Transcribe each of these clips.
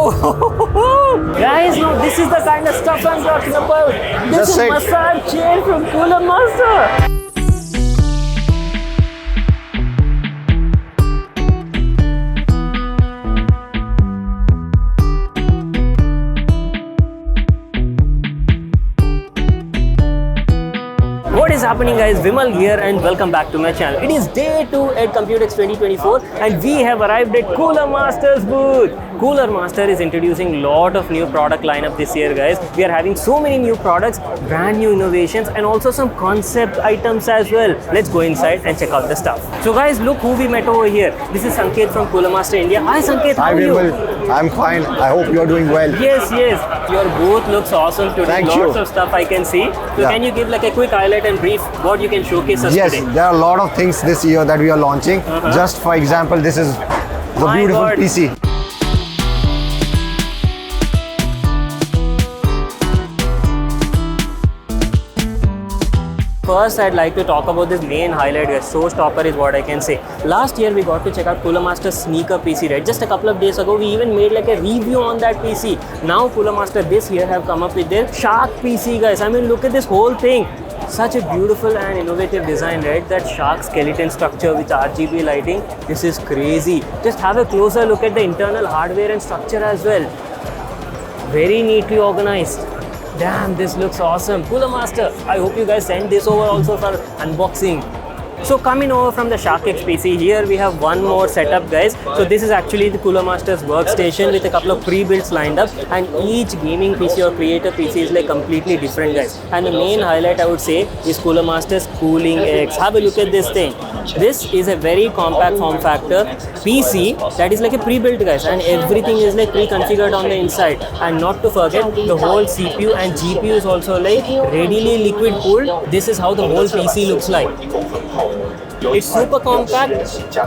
Oh, guys, no, this is the kind of stuff I'm talking about. This is massage chair from Cooler Master. What is happening, guys? Vimal here and welcome back to my channel. It is day 2 at Computex 2024 and we have arrived at Cooler Master's booth. Cooler Master is introducing lot of new product lineup this year, guys. We are having so many new products, brand new innovations and also some concept items as well. Let's go inside and check out the stuff. So guys, look who we met over here. This is Sanket from Cooler Master India. Hi Sanket, how are you? I'm fine. I hope you're doing well. Yes. Your booth looks awesome today. Thank you. Lots of stuff I can see. So can you give like a quick highlight and brief what you can showcase us today? Yes, there are a lot of things this year that we are launching. Just for example, this is the beautiful PC. First, I'd like to talk about this main highlight, guys. Showstopper is what I can say. Last year, we got to check out Cooler Master sneaker PC, right? Just a couple of days ago, we even made like a review on that PC. Now, Cooler Master this year have come up with their Shark PC, guys. I mean, look at this whole thing. Such a beautiful and innovative design, right? That shark skeleton structure with RGB lighting. This is crazy. Just have a closer look at the internal hardware and structure as well. Very neatly organized. Damn, this looks awesome. Cooler Master, I hope you guys send this over also for unboxing. So coming over from the Shark X PC, here we have one more setup, guys. So this is actually the Cooler Master's workstation with a couple of pre-builds lined up, and each gaming PC or creator PC is like completely different, guys. And the main highlight I would say is Cooler Master's Cooling X. Have a look at this thing. This is a very compact form factor PC that is like a pre-built, guys, and everything is like pre-configured on the inside. And not to forget, the whole CPU and GPU is also like readily liquid cooled. This is how the whole PC looks like. It's super compact,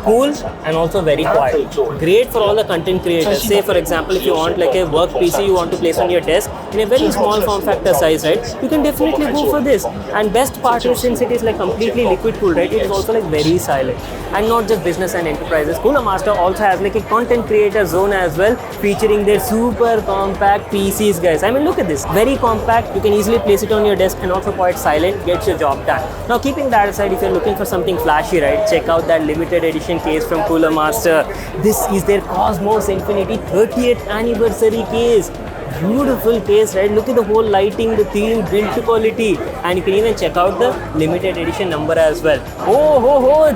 cool and also very quiet. Great for all the content creators. Say for example, if you want like a work PC you want to place on your desk in a very small form factor size, right? You can definitely go for this. And best part is, since it is like completely liquid cooled, right? It is also like very silent. And not just business and enterprises. Cooler Master also has like a content creator zone as well, featuring their super compact PCs, guys. I mean, look at this. Very compact. You can easily place it on your desk and also quite silent. Gets your job done. Now, keeping that aside, if you're looking for something flashy, right? Check out that limited edition case from Cooler Master. This is their Cosmos Infinity 30th anniversary case. Beautiful case, right? Look at the whole lighting, the theme, build quality, and you can even check out the limited edition number as well.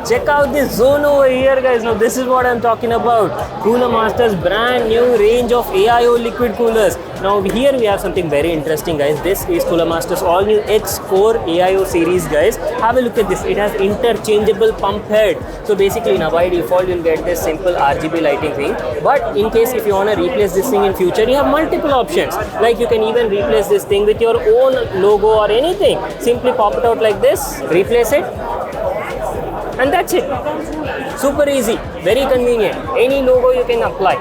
Check out this zone over here, guys. Now this is what I'm talking about. Cooler Master's brand new range of AIO liquid coolers. Now here we have something very interesting, guys. This is Cooler Master's all new X4 AIO series, guys. Have a look at this. It has interchangeable pump head. So basically now by default you'll get this simple RGB lighting thing. But in case if you want to replace this thing in future, you have multiple options. Like you can even replace this thing with your own logo or anything. Simply pop it out like this, replace it, and that's it. Super easy, very convenient. Any logo you can apply.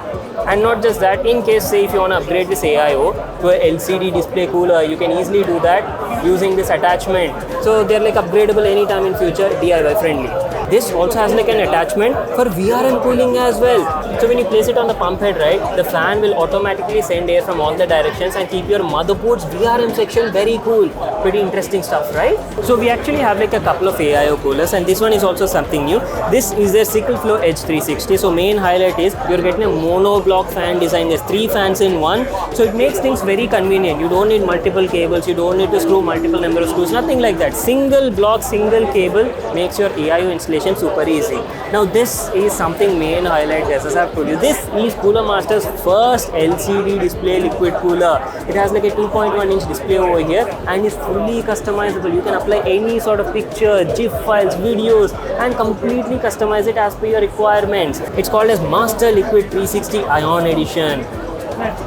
And not just that, in case say if you want to upgrade this AIO to a LCD display cooler, you can easily do that using this attachment. So they're like upgradable anytime in future, DIY friendly. This also has like an attachment for VRM cooling as well. So when you place it on the pump head, right, the fan will automatically send air from all the directions and keep your motherboard's VRM section very cool. Pretty interesting stuff, right? So we actually have like a couple of AIO coolers, and this one is also something new. This is their Sickle Flow Edge 360. So main highlight is you're getting a monoblock fan design. There's 3 fans in one. So it makes things very convenient. You don't need multiple cables. You don't need to screw multiple number of screws. Nothing like that. Single block, single cable makes your AIO installation super easy. Now this is something main highlight, guys, as I've told you. This is Cooler Master's first LCD display liquid cooler. It has like a 2.1-inch display over here and is fully customizable. You can apply any sort of picture, GIF files, videos and completely customize it as per your requirements. It's called as Master Liquid 360 Ion Edition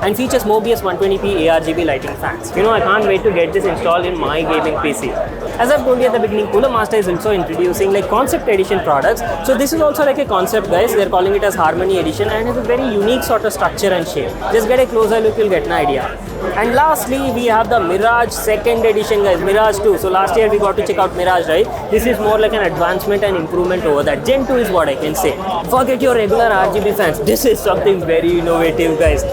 and features Mobius 120p ARGB lighting fans. You know, I can't wait to get this installed in my gaming PC. As I've told you at the beginning, Cooler Master is also introducing like concept edition products. So this is also like a concept, guys. They're calling it as Harmony Edition and has a very unique sort of structure and shape. Just get a closer look, you'll get an idea. And lastly, we have the Mirage 2nd edition, guys. Mirage 2. So last year we got to check out Mirage, right? This is more like an advancement and improvement over that. Gen 2 is what I can say. Forget your regular RGB fans. This is something very innovative, guys.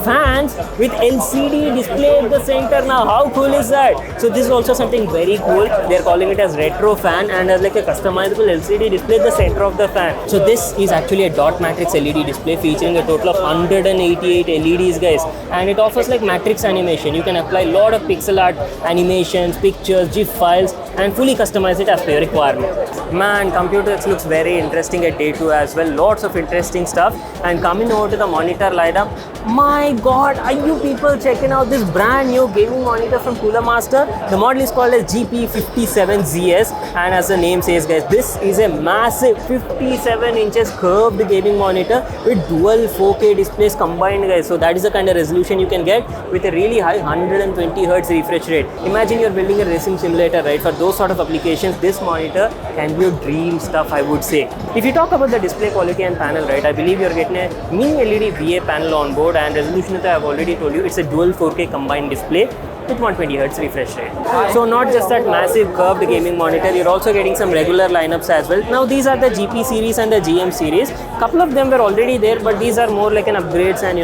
fans with LCD display at the center now. How cool is that? So this is also something very cool. They're calling it as retro fan and as like a customizable LCD display at the center of the fan. So this is actually a dot matrix LED display featuring a total of 188 LEDs, guys, and it offers like matrix animation. You can apply a lot of pixel art animations, pictures, GIF files, and fully customize it as per your requirement. Man, Computex looks very interesting at day 2 as well. Lots of interesting stuff. And coming over to the monitor lineup, my god, are you people checking out this brand new gaming monitor from Cooler Master? The model is called as GP57ZS, and as the name says, guys, this is a massive 57 inches curved gaming monitor with dual 4K displays combined, guys. So that is the kind of resolution you can get with a really high 120 Hz refresh rate. Imagine you're building a racing simulator, right? For those sort of applications, this monitor can be a dream stuff, I would say. If you talk about the display quality and panel, right, I believe you're getting a mini LED VA panel on board, and resolution that I've already told you, it's a dual 4K combined display with 120 Hz refresh rate. So not just that massive curved gaming monitor, you're also getting some regular lineups as well. Now these are the GP series and the GM series. Couple of them were already there, but these are more like an upgrades, and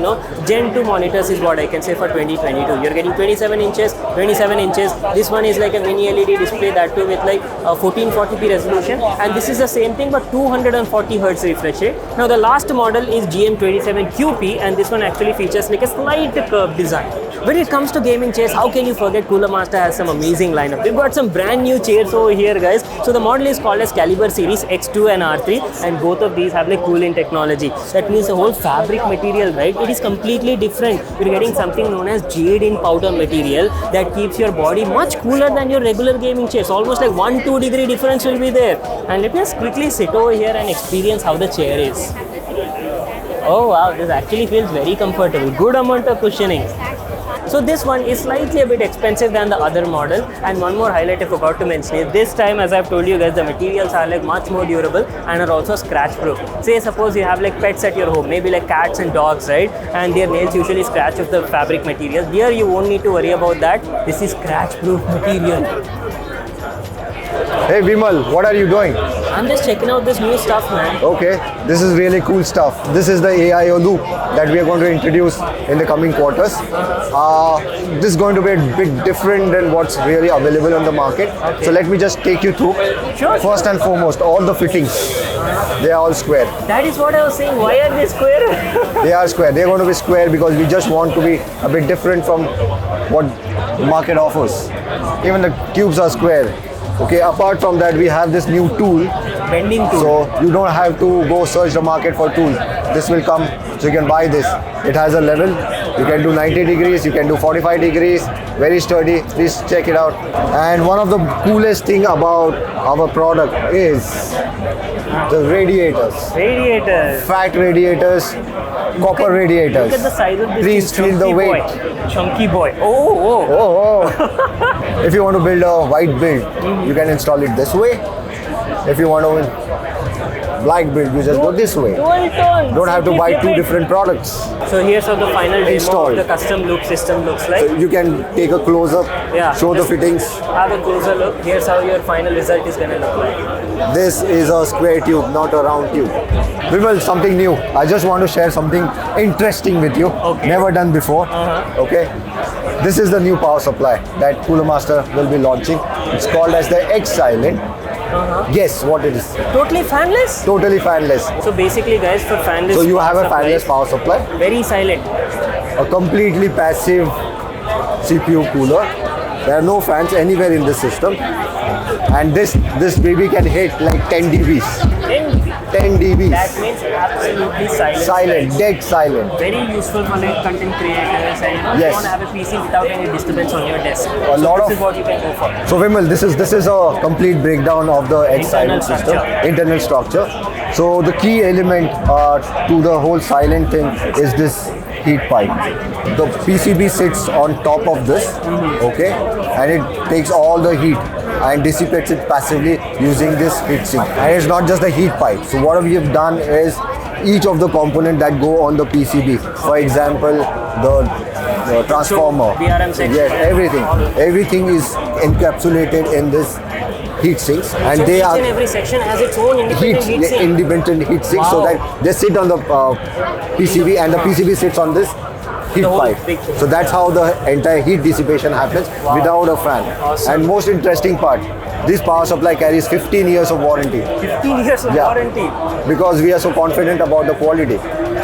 Gen 2 monitors is what I can say for 2022. You're getting 27 inches. This one is like a mini LED display, that too with like a 1440p resolution, and this is the same thing but 240 Hz refresh rate. Now the last model is GM27QP, and this one actually features like a slight curved design. When it comes to gaming chairs, how can you forget Cooler Master has some amazing lineup. We've got some brand new chairs over here, guys. So the model is called as Caliber Series X2 and R3, and both of these have like cooling technology. That means the whole fabric material, right, it is completely different. You're getting something known as jade in powder material that keeps your body much cooler than your regular gaming chairs. Almost like 1-2 degree difference will be there. And let me just quickly sit over here and experience how the chair is. Oh wow, this actually feels very comfortable. Good amount of cushioning. So this one is slightly a bit expensive than the other model, and one more highlight I forgot to mention is this time, as I've told you guys, the materials are like much more durable and are also scratch proof. Say suppose you have like pets at your home, maybe like cats and dogs, right, and their nails usually scratch of the fabric material. Here you won't need to worry about that. This is scratch proof material. Hey Vimal, what are you doing? I'm just checking out this new stuff, man. Okay, this is really cool stuff. This is the AIO loop that we are going to introduce in the coming quarters. This is going to be a bit different than what's really available on the market. Okay. So let me just take you through. Sure. First and foremost, all the fittings, they are all square. That is what I was saying. Why are they square? They are square. They're going to be square because we just want to be a bit different from what the market offers. Even the tubes are square. Okay, apart from that, we have this new tool, bending tool. So you don't have to go search the market for tools. This will come, so you can buy this. It has a level. You can do 90 degrees, you can do 45 degrees. Very sturdy. Please check it out. And one of the coolest thing about our product is the radiators. Radiators. Fat radiators, copper radiators. Look at the size of this. Please feel the weight. Chunky boy. Oh. If you want to build a white build, you can install it this way. If you want to black build, you just go this way. Don't have to buy two different products. So here's how the final demo of the custom loop system looks like. So you can take a close-up, show the fittings. Have a closer look. Here's how your final result is going to look like. This is a square tube, not a round tube. Vimal, something new. I just want to share something interesting with you. Okay. Never done before. Okay. This is the new power supply that Cooler Master will be launching. It's called as the X Silent. Guess what it is? Totally fanless? Totally fanless. So basically, guys, for fanless. So you have a fanless power supply. Very silent. A completely passive CPU cooler. There are no fans anywhere in the system. And this baby can hit like 10 dBs. 10 dBs. That means absolutely silent. Silent, dead silent. Very useful for like content creators, and you want to have a PC without any disturbance on your desk. This is what you can go for. So Vimal, this is a complete breakdown of the X silent system, internal structure. So the key element to the whole silent thing is this heat pipe. The PCB sits on top of this, okay, and it takes all the heat and dissipates it passively using this heat sink. And it's not just the heat pipe. So what we have done is each of the components that go on the PCB, for example, the transformer, VRM section, yes, everything is encapsulated in this heat sinks, and so they each are and every section has its own independent heat sink. So that they sit on the PCB, and the PCB sits on this heat The whole pipe. big thing. So that's how the entire heat dissipation happens without a fan. Awesome. And most interesting part, this power supply carries 15 years of warranty 15 years of Yeah. warranty. because we are so confident about the quality.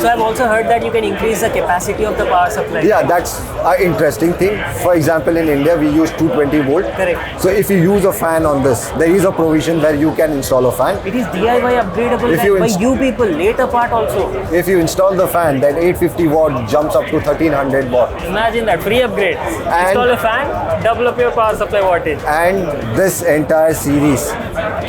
So I've also heard that you can increase the capacity of the power supply. Yeah, that's an interesting thing. For example, in India, we use 220 volt. Correct. So if you use a fan on this, there is a provision where you can install a fan. It is DIY upgradable If you by inst- you people, later part also. If you install the fan, then 850 watt jumps up to 1300 watt. Imagine that, free upgrade. Install a fan, double up your power supply wattage. And this entire series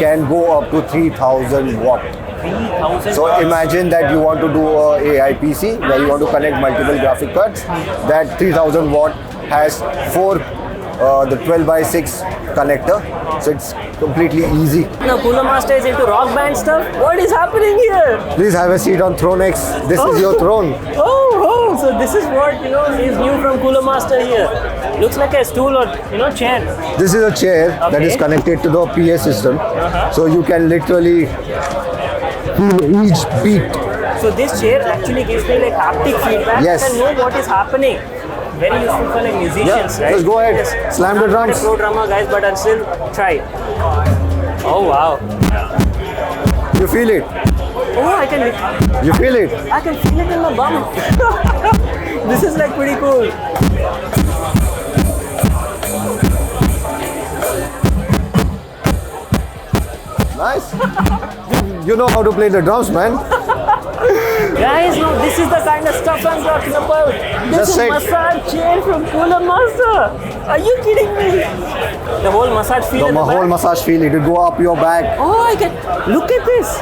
can go up to 3000 watt. 3000 So watts. imagine that you want to do a AI PC where you want to connect multiple graphic cards. That 3000 watt has the 12 by 6 connector. So it's completely easy. Now Cooler Master is into rock band stuff. What is happening here? Please have a seat on Throne X. This is your throne. Oh, so this is what is new from Cooler Master here. Looks like a stool or chair. This is a chair that Okay. is connected to the PA system. So you can literally feel each beat. So this chair actually gives me like haptic feedback Yes. and know what is happening. Very useful for like musicians, Yeah, right? just go ahead. Slam the I'm not a drums. pro drummer, guys, but I'll still try. Oh wow! You feel it. Oh, I can You feel it. feel it in my bum. This is like pretty cool. Nice. You know how to play the drums, man. Guys, no, this is the kind of stuff I'm talking about. This Just is say- massage chair from Cooler Master. Are you kidding me? The whole massage feel The in the whole back. massage feel, it will go up your back. Oh, I can look at this.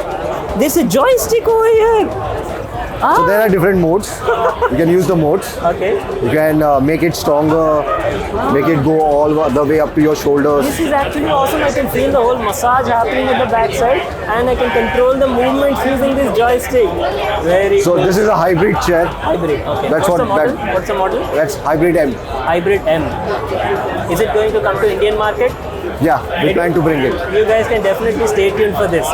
There's a joystick over here. So there are different modes. You can use the modes. Okay. You can make it stronger, make it go all the way up to your shoulders. This is actually awesome. I can feel the whole massage happening at the backside, and I can control the movements using this joystick. Very So cool. this is a hybrid chair. Hybrid. Okay. That's What's the what model? that- What's the model? That's hybrid M. Hybrid M. Is it going to come to Indian market? Yeah, we plan to bring it. You guys can definitely stay tuned for this.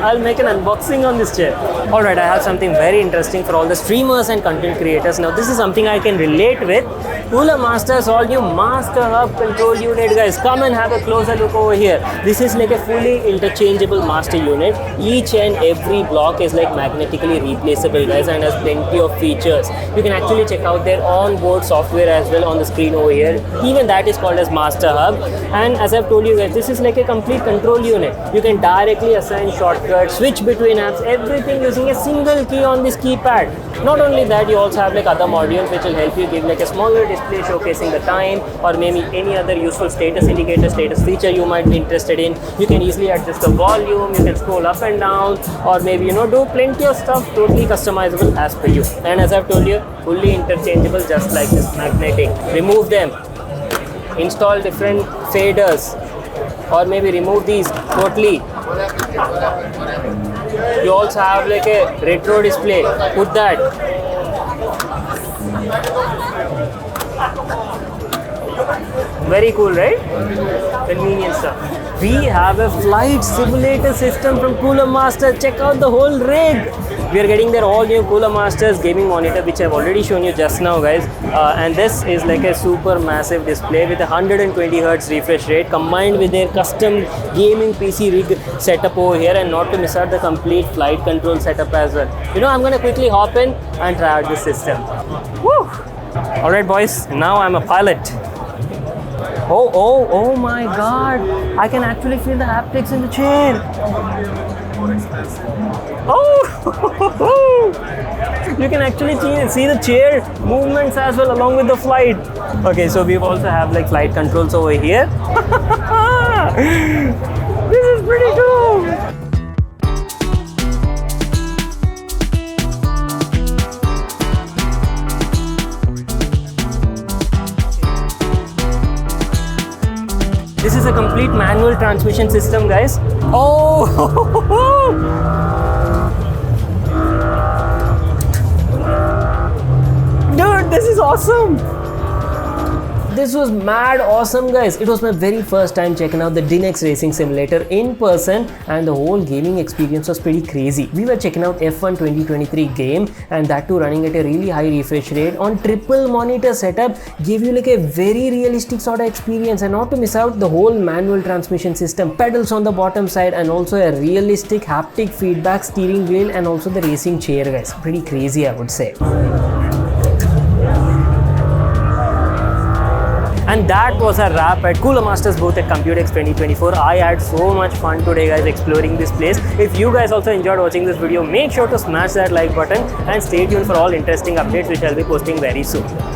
I'll make an unboxing on this chair. Alright, I have something very interesting for all the streamers and content creators. Now this is something I can relate with. Cooler Master's all new MasterHub control unit, guys. Come and have a closer look over here. This is like a fully interchangeable master unit. Each and every block is like magnetically replaceable, guys, and has plenty of features. You can actually check out their onboard software as well on the screen over here. Even that is called as MasterHub. And as I've told you guys, this is like a complete control unit. You can directly assign shortcuts, switch between apps, everything using a single key on this keypad. Not only that, you also have like other modules which will help you give like a smaller display showcasing the time, or maybe any other useful status indicator, status feature you might be interested in. You can easily adjust the volume, you can scroll up and down, or maybe do plenty of stuff totally customizable as per you. And as I've told you, fully interchangeable, just like this, magnetic. Remove them, install different faders, or maybe remove these totally. You also have like a retro display. Put that. Very cool, right? Convenient stuff. We have a flight simulator system from Cooler Master. Check out the whole rig. We are getting their all new Cooler Masters gaming monitor, which I've already shown you just now, guys. And this is like a super massive display with a 120 Hz refresh rate, combined with their custom gaming PC rig setup over here, and not to miss out the complete flight control setup as well. I'm gonna quickly hop in and try out this system. Woo! All right, boys. Now I'm a pilot. Oh my God! I can actually feel the haptics in the chair. Oh! You can actually see the chair movements as well along with the flight. Okay, so we also have like flight controls over here. This is pretty cool. This is a complete manual transmission system, guys. Oh! Dude, this is awesome! This was mad awesome, guys. It was my very first time checking out the Dyn X Racing Simulator in person, and the whole gaming experience was pretty crazy. We were checking out F1 2023 game, and that too running at a really high refresh rate on triple monitor setup, gave you like a very realistic sort of experience. And not to miss out, the whole manual transmission system, pedals on the bottom side, and also a realistic haptic feedback steering wheel, and also the racing chair, guys. Pretty crazy, I would say. And that was a wrap at Cooler Masters booth at Computex 2024. I had so much fun today, guys, exploring this place. If you guys also enjoyed watching this video, make sure to smash that like button and stay tuned for all interesting updates which I'll be posting very soon.